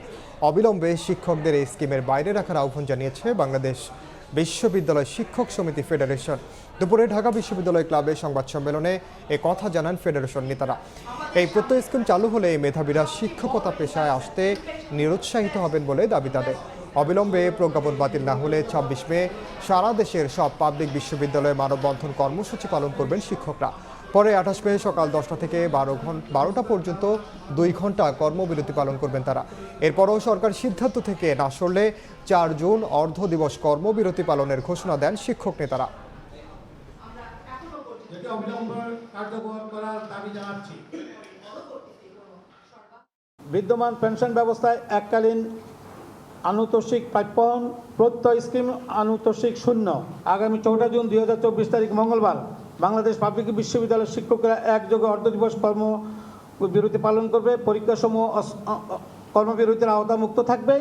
Speaker 1: অবিলম্বে শিক্ষকদের এই স্কিমের বাইরে রাখার আহ্বান জানিয়েছে বাংলাদেশ বিশ্ববিদ্যালয় শিক্ষক সমিতি ফেডারেশন। দুপুরে ঢাকা বিশ্ববিদ্যালয় ক্লাবে সংবাদ সম্মেলনে এ কথা জানান ফেডারেশন নেতারা। এই প্রত্যয় স্কিম চালু হলে মেধাবীরা শিক্ষকতা পেশায় আসতে নিরুৎসাহিত হবেন বলে দাবি তাদের। অবিলম্বে প্রজ্ঞাপন বাতিল না হলে 26 মে সারা দেশের সব পাবলিক বিশ্ববিদ্যালয়ে মানববন্ধন কর্মসূচি পালন করবেন শিক্ষকরা। পরে 28 মে সকাল 10টা থেকে 12টা পর্যন্ত 2 ঘন্টা কর্মবিরতি পালন করবেন তারা। এরপরও সরকার সিদ্ধান্ত থেকে না সরলে 4 জুন অর্ধ দিবস কর্মবিরতি পালনের ঘোষণা দেন শিক্ষক নেতারা।
Speaker 25: বিদ্যমান পেনশন ব্যবস্থায় এককালীন আনুতোষিক প্রাপ্যয়ন প্রত্যয় স্কিম আনুতোষিক শূন্য। আগামী 4 জুন 2024 তারিখ মঙ্গলবার বাংলাদেশ পাবলিক বিশ্ববিদ্যালয়ের শিক্ষকরা একযোগে অর্ধ দিবস কর্মবিরতি পালন করবে। পরীক্ষাসমূহ কর্মবিরতির আওতামুক্ত থাকবে।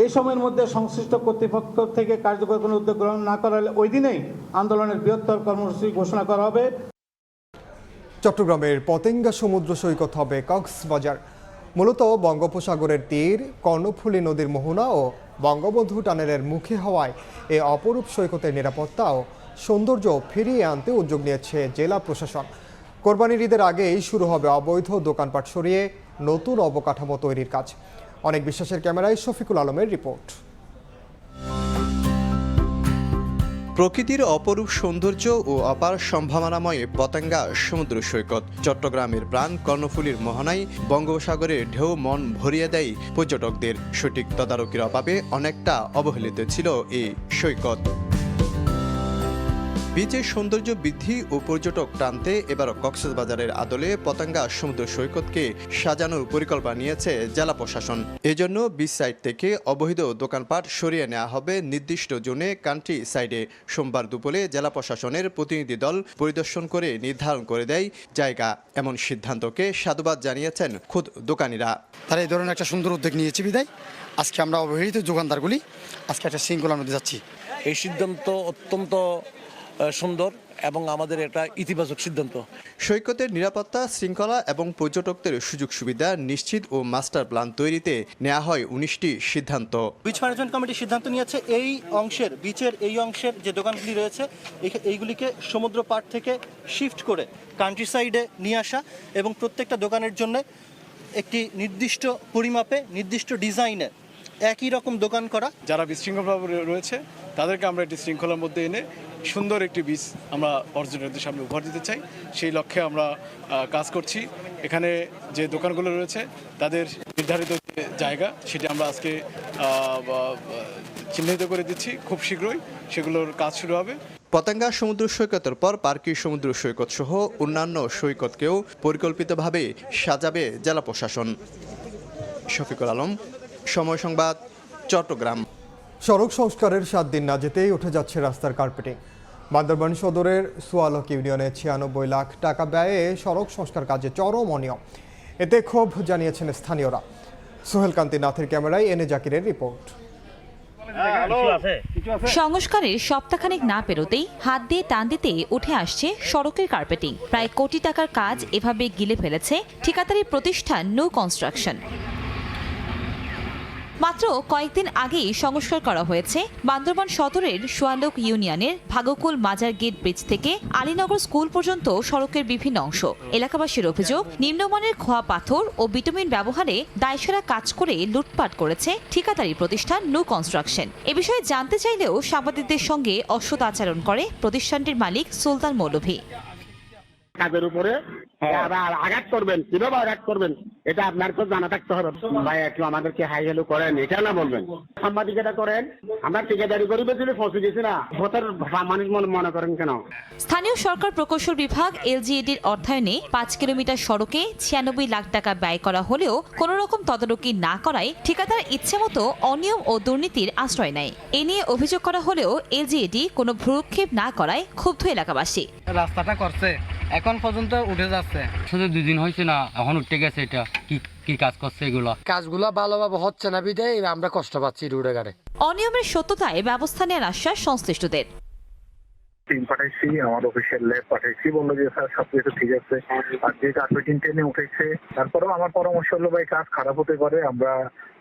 Speaker 25: এই সময়ের মধ্যে সংশ্লিষ্ট কর্তৃপক্ষ থেকে কার্যকর কোনো উদ্যোগ গ্রহণ না করা হলে ওই দিনেই আন্দোলনের বৃহত্তর কর্মসূচি ঘোষণা করা হবে।
Speaker 1: চট্টগ্রামের পতেঙ্গা সমুদ্র সৈকত হবে কক্সবাজার। মূলত বঙ্গোপসাগরের তীর, কর্ণফুলী নদীর মোহনা ও বঙ্গবন্ধু টানেলের মুখে হওয়ায় এ অপরূপ সৈকতের নিরাপত্তা ও সৌন্দর্য ফিরিয়ে আনতে উদ্যোগ নিয়েছে জেলা প্রশাসন। কোরবানির ঈদের আগেই শুরু হবে অবৈধ দোকানপাট সরিয়ে নতুন অবকাঠামো তৈরির কাজ। অনেক বিশ্বাসের ক্যামেরায় শফিকুল আলমের রিপোর্ট।
Speaker 26: প্রকৃতির অপরূপ সৌন্দর্য ও অপার সম্ভাবনাময় পতেঙ্গা সমুদ্র সৈকত। চট্টগ্রামের প্রাণ কর্ণফুলীর মোহনায় বঙ্গোপসাগরের ঢেউ মন ভরিয়ে দেয় পর্যটকদের। সঠিক তদারকির অভাবে অনেকটা অবহেলিত ছিল এই সৈকত। বিচের সৌন্দর্য বৃদ্ধি ও পর্যটক টানতে এবার কক্সবাজারের আদলে পতেঙ্গা সমুদ্র সৈকতকে সাজানোর পরিকল্পনা নিয়েছে জেলা প্রশাসন। এজন্য বিচ সাইড থেকে অবৈধ দোকানপাট সরিয়ে নেওয়া হবে নির্দিষ্ট জোনে কান্ট্রি সাইডে। সোমবার দুপুরে জেলা প্রশাসনের প্রতিনিধি দল পরিদর্শন করে নির্ধারণ করে দেয় জায়গা। এমন সিদ্ধান্তকে সাধুবাদ জানিয়েছেন খোদ দোকানিরা।
Speaker 15: তারা এই ধরনের একটা সুন্দর উদ্যোগ নিয়েছে বিদায় আজকে আমরা অবহেলিত দোকানদারগুলি আজকে একটা শৃঙ্খলার মধ্যে যাচ্ছি।
Speaker 6: এই সিদ্ধান্ত অত্যন্ত সুন্দর এবং আমাদের একটা ইতিবাচক সিদ্ধান্ত।
Speaker 26: সৈকতের নিরাপত্তা, শৃঙ্খলা এবং পর্যটকদের সুযোগ সুবিধা নিশ্চিত ও মাস্টার প্ল্যান তৈরিতে নেওয়া হয় 19টি সিদ্ধান্ত।
Speaker 7: বিচ ম্যানেজমেন্ট কমিটি সিদ্ধান্ত নিয়েছে এই অংশের বিচের এই অংশের যে দোকানগুলি রয়েছে এইগুলিকে সমুদ্র পাড় থেকে শিফট করে কান্ট্রি সাইডে নিয়ে আসা এবং প্রত্যেকটা দোকানের জন্য একটি নির্দিষ্ট পরিমাপে নির্দিষ্ট ডিজাইনে একই রকম দোকান করা।
Speaker 8: যারা বিশৃঙ্খলভাবে রয়েছে তাদেরকে আমরা একটি শৃঙ্খলার মধ্যে এনে সুন্দর একটি বীজ আমরা পর্যটকদের সামনে উপহার দিতে চাই। সেই লক্ষ্যে আমরা কাজ করছি। এখানে যে দোকানগুলো রয়েছে তাদের নির্ধারিত যে জায়গা সেটি আমরা আজকে চিহ্নিত করে দিচ্ছি। খুব শীঘ্রই সেগুলোর কাজ শুরু হবে।
Speaker 26: পতেঙ্গা সমুদ্র সৈকতের পর পার্কি সমুদ্র সৈকত সহ অন্যান্য সৈকতকেও পরিকল্পিতভাবে সাজাবে জেলা প্রশাসন। শফিকুল আলম, সময় সংবাদ, চট্টগ্রাম।
Speaker 1: সড়ক সংস্কারের 7 দিন না যেতেই উঠে যাচ্ছে রাস্তার কার্পেটিং। বান্দরবান সদরের সোয়ালক ইউনিয়নে 96 লাখ টাকা ব্যয়ে সড়ক সংস্কার কাজে চরম অনিয়ম। এতে ক্ষোভ জানিয়েছেন স্থানীয়রা। সোহেল কান্তি নাথের ক্যামেরায় এনে জাকিরের রিপোর্ট।
Speaker 9: সংস্কারের সপ্তাহখানেক না পেরোতেই হাত দিয়ে টান দিতে উঠে আসছে সড়কের কার্পেটিং। প্রায় কোটি টাকার কাজ এভাবে গিলে ফেলেছে ঠিকাদারি প্রতিষ্ঠান নো কনস্ট্রাকশন। মাত্র কয়েকদিন আগেই সংস্কার করা হয়েছে বান্দরবান সদরের সোয়ালক ইউনিয়নের ভাগকুল মাজার গেট ব্রিজ থেকে আলীনগর স্কুল পর্যন্ত সড়কের বিভিন্ন অংশ। এলাকাবাসীর অভিযোগ, নিম্নমানের খোয়া পাথর ও বিটুমিন ব্যবহারে দায়সারা কাজ করে লুটপাট করেছে ঠিকাদারি প্রতিষ্ঠান নো কনস্ট্রাকশন। এ বিষয়ে জানতে চাইলেও সাংবাদিকদের সঙ্গে অসৎ আচরণ করে প্রতিষ্ঠানটির মালিক সুলতান মৌলভী।
Speaker 10: কাজের উপরে আঘাত করবেন, কিভাবে আঘাত করবেন এটা আপনার তো জানা থাকতে হবে। ভাই একটু আমাদেরকে হাই হ্যালো করেন, এটা না বলবেন। সাংবাদিকতা করেন, আমরা ঠিকাদারি করিবে যদি ফসে গেছি না ভোটার মানুষ মনে করেন কেন?
Speaker 9: স্থানীয় সরকার প্রকৌশল বিভাগ এলজিইডির অর্থায়নে 5 কিলোমিটার সড়কে 96 লাখ টাকা ব্যয় করা হলেও কোনো রকম তদারকি না করায় ঠিকাদার ইচ্ছেমতো অনিয়ম ও দুর্নীতির আশ্রয় নেয়। এ নিয়ে অভিযোগ করা হলেও এলজিইডি কোনো ভ্রুক্ষেপ না করায় ক্ষুব্ধ এলাকাবাসী।
Speaker 13: রাস্তাটা করছে এখন পর্যন্ত উঠে যাচ্ছে, শুধু 2 দিন হয়েছে না এখন উঠে গেছে। এটা কি কাজ করছে? এগুলো কাজগুলো ভালোভাবে হচ্ছে না বিধায় আমরা কষ্ট পাচ্ছি রোডে ঘাটে।
Speaker 9: অনিয়মের সত্যতায় ব্যবস্থা নেওয়ার আশ্বাস সংশ্লিষ্টদের।
Speaker 27: টিম পাঠাইছি, আমার অফিসিয়াল ল্যাব পাঠাইছি, বললো যে স্যার সবকিছু ঠিক আছে। আর যে কার্পেটিং টেনে উঠেছে, তারপরেও আমার পরামর্শ হলো ভাই কাজ খারাপ হতে পারে, আমরা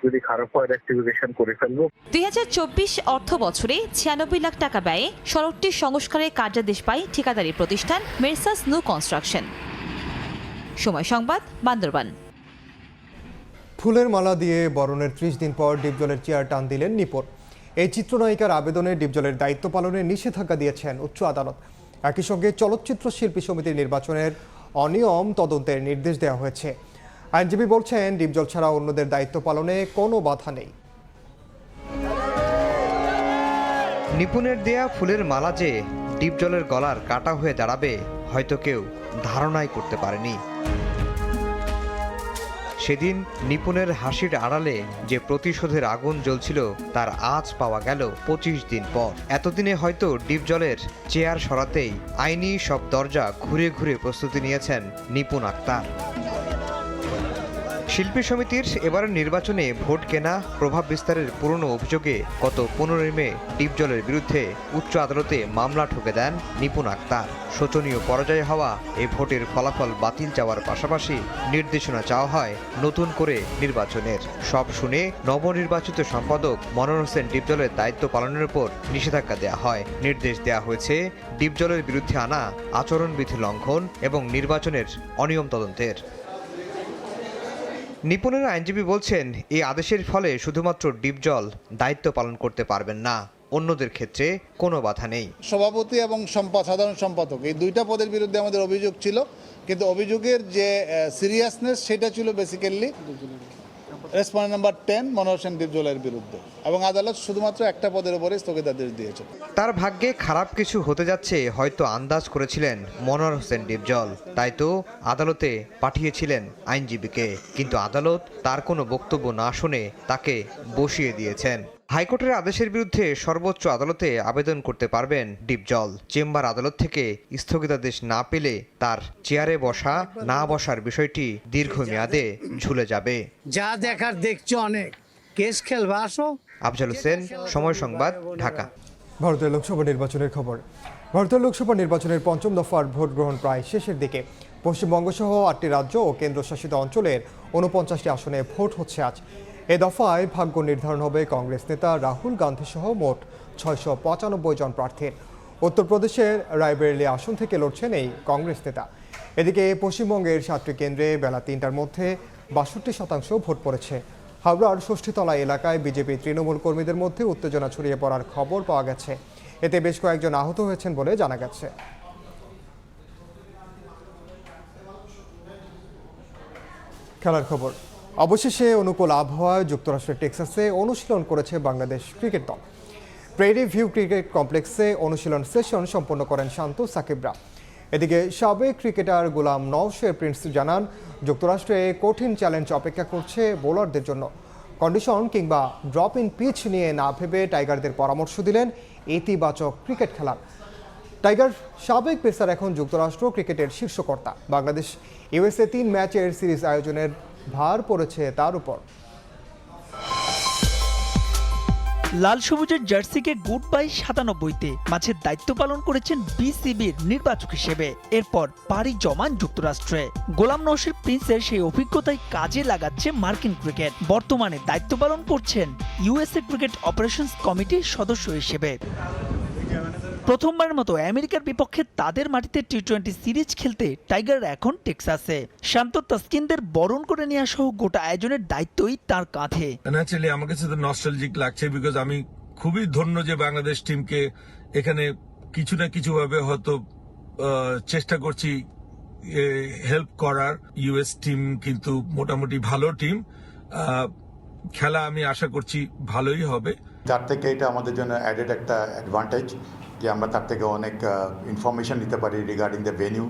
Speaker 27: যদি খারাপ হয় রেক্টিফিকেশন করে ফেলবো।
Speaker 9: 2024 অর্থ বছরে 96 লাখ টাকা ব্যয়ে সড়কটির সংস্কারে কার্যাদেশ পায় ঠিকাদারি প্রতিষ্ঠান মেসার্স নো কনস্ট্রাকশন। সময় সংবাদ, বান্দরবান।
Speaker 1: ফুলের মালা দিয়ে বরণের 30 দিন পর ডিপজলের চেয়ার টান দিলেন নিপুণ। এই চিত্রনায়িকার আবেদনে ডিপজলের দায়িত্ব পালনে নিষেধাজ্ঞা দিয়েছেন উচ্চ আদালত। একই সঙ্গে চলচ্চিত্র শিল্পী সমিতির নির্বাচনের অনিয়ম তদন্তের নির্দেশ দেওয়া হয়েছে। আইনজীবী বলছেন ডিপজল ছাড়া অন্যদের দায়িত্ব পালনে কোনো বাধা নেই।
Speaker 28: নিপুণের দেয়া ফুলের মালা যে ডিপজলের গলার কাটা হয়ে দাঁড়াবে হয়তো কেউ ধারণাই করতে পারেনি। সেদিন নিপুণের হাসির আড়ালে যে প্রতিশোধের আগুন জ্বলছিল তার আঁচ পাওয়া গেল 25 দিন পর। এতদিনে হয়তো ডিপজলের চেয়ার সরাতেই আইনি সব দরজা ঘুরে ঘুরে প্রস্তুতি নিয়েছেন নিপুণ আক্তার। শিল্পী সমিতির এবারের নির্বাচনে ভোট কেনা, প্রভাব বিস্তারের পুরনো অভিযোগে গত 15 মে ডিপজলের বিরুদ্ধে উচ্চ আদালতে মামলা ঠুকে দেন নিপুণ আক্তার। শোচনীয় পরাজয় হওয়া এই ভোটের ফলাফল বাতিল চাওয়ার পাশাপাশি নির্দেশনা চাওয়া হয় নতুন করে নির্বাচনের। সব শুনে নবনির্বাচিত সম্পাদক মনোহর হোসেন ডিপজলের দায়িত্ব পালনের উপর নিষেধাজ্ঞা দেওয়া হয়। নির্দেশ দেওয়া হয়েছে ডিপজলের বিরুদ্ধে আনা আচরণবিধি লঙ্ঘন এবং নির্বাচনের অনিয়ম তদন্তের। নিপুণের আইনজীবী বলছেন এই আদেশের ফলে শুধুমাত্র ডিপজল দায়িত্ব পালন করতে পারবেন না, অন্যদের ক্ষেত্রে কোনো বাধা নেই।
Speaker 29: সভাপতি এবং সাধারণ সম্পাদক এই দুইটা পদের বিরুদ্ধে আমাদের অভিযোগ ছিল, কিন্তু অভিযোগের যে সিরিয়াসনেস সেটা ছিল বেসিক্যালি রেসপন্ডেন্ট নাম্বার 10 মনোহর সেন ডিপজলের বিরুদ্ধে, এবং আদালত শুধুমাত্র একটা পদের উপরে স্থগিতাদেশ দিয়েছে।
Speaker 28: তার ভাগ্যে খারাপ কিছু হতে যাচ্ছে হয়তো আন্দাজ করেছিলেন মনোহর হোসেন ডিপজল, তাই তো আদালতে পাঠিয়েছিলেন আইনজীবীকে, কিন্তু আদালত তার কোনো বক্তব্য না শুনে তাকে বসিয়ে দিয়েছেন। হাইকোর্টের আদেশের বিরুদ্ধে সর্বোচ্চ আদালতে আবেদন করতে পারবেন ডিপজল। চেম্বার আদালত থেকে স্থগিতাদেশ না পেলে তার চেয়ারে বসা না বসার বিষয়টি দীর্ঘমেয়াদে ঝুলে যাবে।
Speaker 13: যা দেখার দেখছো অনেক, কেস খেলবা আসো।
Speaker 28: আফজাল হোসেন, সময় সংবাদ, ঢাকা।
Speaker 1: ভারতের লোকসভা নির্বাচনের খবর। ভারতের লোকসভা নির্বাচনের পঞ্চম দফার ভোট গ্রহণ প্রায় শেষের দিকে। পশ্চিমবঙ্গ সহ 8টি রাজ্য ও কেন্দ্রশাসিত অঞ্চলের 49টি আসনে ভোট হচ্ছে আজ। এ দফায় ভাগ্য নির্ধারণ হবে কংগ্রেস নেতা রাহুল গান্ধী সহ মোট 695 জন প্রার্থীর। উত্তরপ্রদেশের রায়বেরেলি আসন থেকে লড়ছেন এই কংগ্রেস নেতা। এদিকে পশ্চিমবঙ্গের 7টি কেন্দ্রে বেলা 3টার মধ্যে 62% ভোট পড়েছে। হাওড়ার ষষ্ঠীতলা এলাকায় বিজেপি তৃণমূল কর্মীদের মধ্যে উত্তেজনা ছড়িয়ে পড়ার খবর পাওয়া গেছে। এতে বেশ কয়েকজন আহত হয়েছেন বলে জানা গেছে। খেলার খবর। অবশেষে অনুকূল আবহাওয়ায় যুক্তরাষ্ট্রের টেক্সাসে অনুশীলন করেছে বাংলাদেশ ক্রিকেট দল। প্রেরি ভিউ ক্রিকেট কমপ্লেক্সে অনুশীলন সেশন সম্পন্ন করেন শান্ত সাকিবরা। এদিকে সাবেক ক্রিকেটার গোলাম নওশের প্রিন্স জানান, যুক্তরাষ্ট্রে কঠিন চ্যালেঞ্জ অপেক্ষা করছে বোলারদের জন্য। কন্ডিশন কিংবা ড্রপ ইন পিচ নিয়ে না ভেবে টাইগারদের পরামর্শ দিলেন ইতিবাচক ক্রিকেট খেলার। টাইগার সাবেক পেসার এখন যুক্তরাষ্ট্র ক্রিকেটের শীর্ষকর্তা। বাংলাদেশ ইউএসএ 3 ম্যাচের সিরিজ আয়োজনের ভার পড়েছে তার উপর।
Speaker 2: লাল সবুজের জার্সিকে গুড বাই 97-তে মাঝের দায়িত্ব পালন করেছেন বিসিবির নির্বাচক হিসেবে। এরপর পাড়ি জমান যুক্তরাষ্ট্রে। গোলাম নওশের প্রিন্সের সেই অভিজ্ঞতাই কাজে লাগাচ্ছে মার্কিন ক্রিকেট। বর্তমানে দায়িত্ব পালন করছেন ইউএসএ ক্রিকেট অপারেশনস কমিটির সদস্য হিসেবে। প্রথমবারের মতো আমেরিকার বিপক্ষে তাদের মাটিতে টি-20 সিরিজ খেলতে টাইগাররা এখন টেক্সাসে। শান্ত তাসকিনদের বরণ করে নেওয়া সহ গোটা আয়োজনের দায়িত্বই তার কাঁধে।
Speaker 11: ন্যাচারালি আমার কাছে তো নস্টালজিক লাগছে, বিকজ আমি খুবই ধন্য যে বাংলাদেশ টিমকে এখানে কিছু না কিছু ভাবে হয়তো চেষ্টা করছি হেল্প করার। ইউএস টিম কিন্তু মোটামুটি ভালো টিম, খেলা আমি আশা করছি ভালোই হবে।
Speaker 12: তার থেকে এটা আমাদের জন্য অ্যাডেড একটা অ্যাডভান্টেজ যে আমরা তার থেকে অনেক ইনফরমেশন নিতে পারি রিগার্ডিং দ্য ভেনিউ,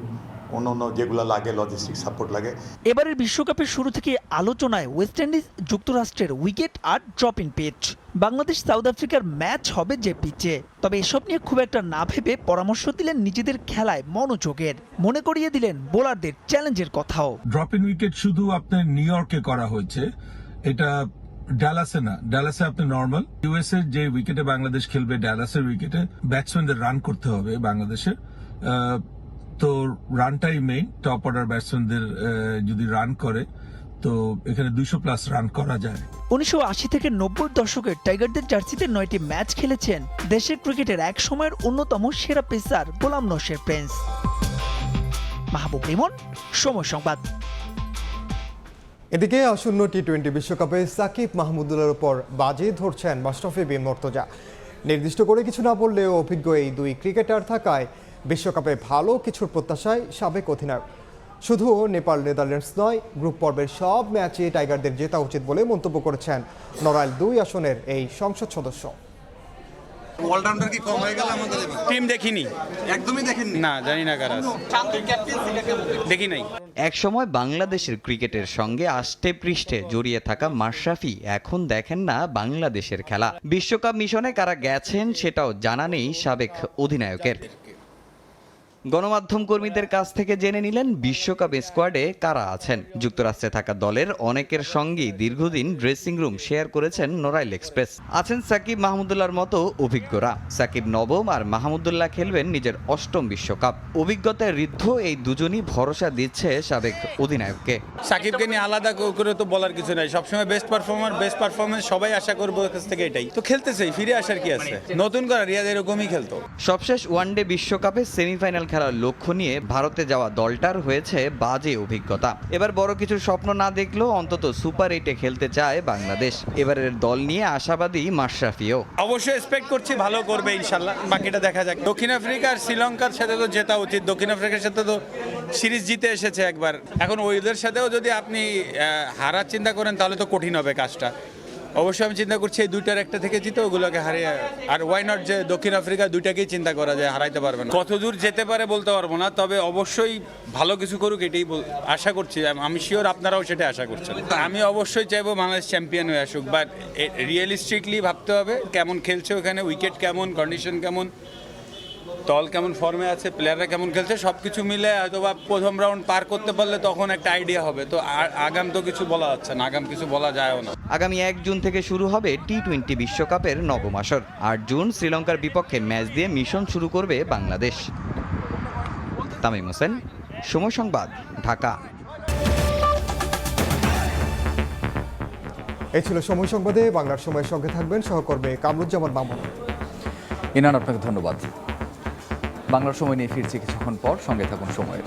Speaker 12: অন্য যেগুলো লাগে লজিস্টিক সাপোর্ট লাগে।
Speaker 2: এবারের বিশ্বকাপের শুরু থেকে আলোচনায় ওয়েস্ট ইন্ডিজ যুক্তরাষ্ট্রের উইকেট আর drop in pitch. Bangladesh south আফ্রিকার ম্যাচ হবে যে পিচে। তবে এসব নিয়ে খুব একটা না ভেবে পরামর্শ দিলেন নিজেদের খেলায় মনোযোগের। মনে করিয়ে দিলেন বোলারদের চ্যালেঞ্জের কথাও।
Speaker 11: ড্রপ ইন উইকেট শুধু আপনার নিউ ইয়র্কে করা হয়েছে, এটা ডালাসে না। ডালাসে আপনি নর্মাল ইউএসএ যে উইকেটে বাংলাদেশ খেলবে, ডালাসের উইকেটে ব্যাটসম্যানদের রান করতে হবে বাংলাদেশের। তো রানটাই মেইন। টপ অর্ডার ব্যাটসম্যানদের যদি রান করে তো এখানে 200+ রান করা যায়।
Speaker 2: 1980 থেকে 90 দশকের টাইগারদের জার্সিতে 9টি ম্যাচ খেলেছেন দেশের ক্রিকেটের এক সময়ের অন্যতম সেরা পেসার গোলাম নওশের প্রিন্স। মাহবুব রিমন, সময় সংবাদ।
Speaker 1: এদিকে আসন্ন টি-20 বিশ্বকাপে সাকিব মাহমুদুল্লাহর উপর বাজি ধরছেন মাশরাফি বিন মুর্তজা। নির্দিষ্ট করে কিছু না বললেও অভিজ্ঞ এই দুই ক্রিকেটার থাকায় বিশ্বকাপে ভালো কিছুর প্রত্যাশায় সাবেক অধিনায়ক। শুধু নেপাল নেদারল্যান্ডস নয়, গ্রুপ পর্বের সব ম্যাচে টাইগারদের জেতা উচিত বলে মন্তব্য করেছেন নড়াইল 2 আসনের এই সংসদ সদস্য।
Speaker 14: অলরাউন্ডার কি কম হয়ে গেল আমাদের? টিম দেখিনি, একদমই দেখিনি। না, জানি না কারা দেখি নাই।
Speaker 18: একসময় বাংলাদেশের ক্রিকেটের সঙ্গে আষ্টে পৃষ্ঠে জড়িয়ে থাকা মাশরাফি এখন দেখেন না বাংলাদেশের খেলা। বিশ্বকাপ মিশনে কারা গেছেন সেটাও জানা নেই সাবেক অধিনায়কের। গণমাধ্যম কর্মীদের কাছ থেকে জেনে নিলেন বিশ্বকাপ স্কোয়াডে কারা আছেন। যুক্তরাষ্ট্রে থাকা দলের অনেকের সঙ্গেই দীর্ঘদিন ড্রেসিং রুম শেয়ার করেছেন নড়াইল এক্সপ্রেস। আছেন সাকিব মাহমুদুল্লাহর মতো অভিজ্ঞরা। সাকিব নবম আর মাহমুদুল্লাহ খেলবেন নিজের 8ম বিশ্বকাপ। অভিজ্ঞতায় ঋদ্ধ এই দুজনই ভরসা দিচ্ছে সাবেক অধিনায়ককে।
Speaker 14: সাকিবকে নিয়ে আলাদা করে তো বলার কিছু নাই, সবসময় বেস্ট পারফরমেন্স সবাই আশা করবো কাছ থেকে। এটাই তো খেলতে চাই, ফিরে আসার কি আছে, নতুন করা রিয়াদ এরকমই খেলতো।
Speaker 18: সবশেষ ওয়ানডে বিশ্বকাপে সেমিফাইনাল খেলার লক্ষ্য নিয়ে ভারতে যাওয়া দলটার হয়েছে বাজে অভিজ্ঞতা। এবার বড় কিছু স্বপ্ন না দেখলেও অন্তত সুপার 8-এ খেলতে চায় বাংলাদেশ। এবারের দল নিয়ে আশাবাদী মাশরাফিও।
Speaker 14: অবশ্যই এক্সপেক্ট করছি ভালো করবে ইনশাল্লাহ, বাকিটা দেখা যাক। দক্ষিণ আফ্রিকা আর শ্রীলঙ্কার সাথে তো জেতা উচিত। দক্ষিণ আফ্রিকার সাথে তো সিরিজ জিতে এসেছে একবার, এখন ওইদের সাথেও যদি আপনি হারার চিন্তা করেন তাহলে তো কঠিন হবে কাজটা। অবশ্যই আমি চিন্তা করছি এই দুইটার একটা থেকে জিতে ওগুলোকে হারিয়ে, আর ওয়াই নট যে দক্ষিণ আফ্রিকা দুইটাকেই চিন্তা করা যায়, হারাইতে পারবে না। কত দূর যেতে পারে বলতে পারবো না, তবে অবশ্যই ভালো কিছু করুক এটাই আশা করছি। আমি শিওর আপনারাও সেটা আশা করছেন। আমি অবশ্যই চাইবো বাংলাদেশ চ্যাম্পিয়ন হয়ে আসুক, বাট রিয়েলিস্টিকলি ভাবতে হবে কেমন খেলছে ওখানে, উইকেট কেমন, কন্ডিশন কেমন, দল কেমন ফর্মে আছে, প্লেয়াররা কেমন খেলছে, সব কিছু মিলে হয়তো বা প্রথম রাউন্ড পার করতে পারলে তখন একটা আইডিয়া হবে। তো আগাম তো কিছু বলা যাচ্ছে না, আগাম কিছু বলা যায়ও না।
Speaker 18: আগামী 1 জুন থেকে শুরু হবে টি-20 বিশ্বকাপের নবম আসর। 8 জুন শ্রীলঙ্কার বিপক্ষে ম্যাচ দিয়ে মিশন শুরু করবে বাংলাদেশ। তামিম হোসেন, সময় সংবাদ, ঢাকা।
Speaker 1: এই ছিল সময় সংবাদে। বাংলার সময়ের সঙ্গে থাকবেন সহকর্মী কামরুজ্জামান মামুন।
Speaker 3: ইনান, আপনাকে ধন্যবাদ। বাংলার সময় নিয়ে ফিরছি কিছুক্ষণ পর, সঙ্গে থাকুন সময়ের।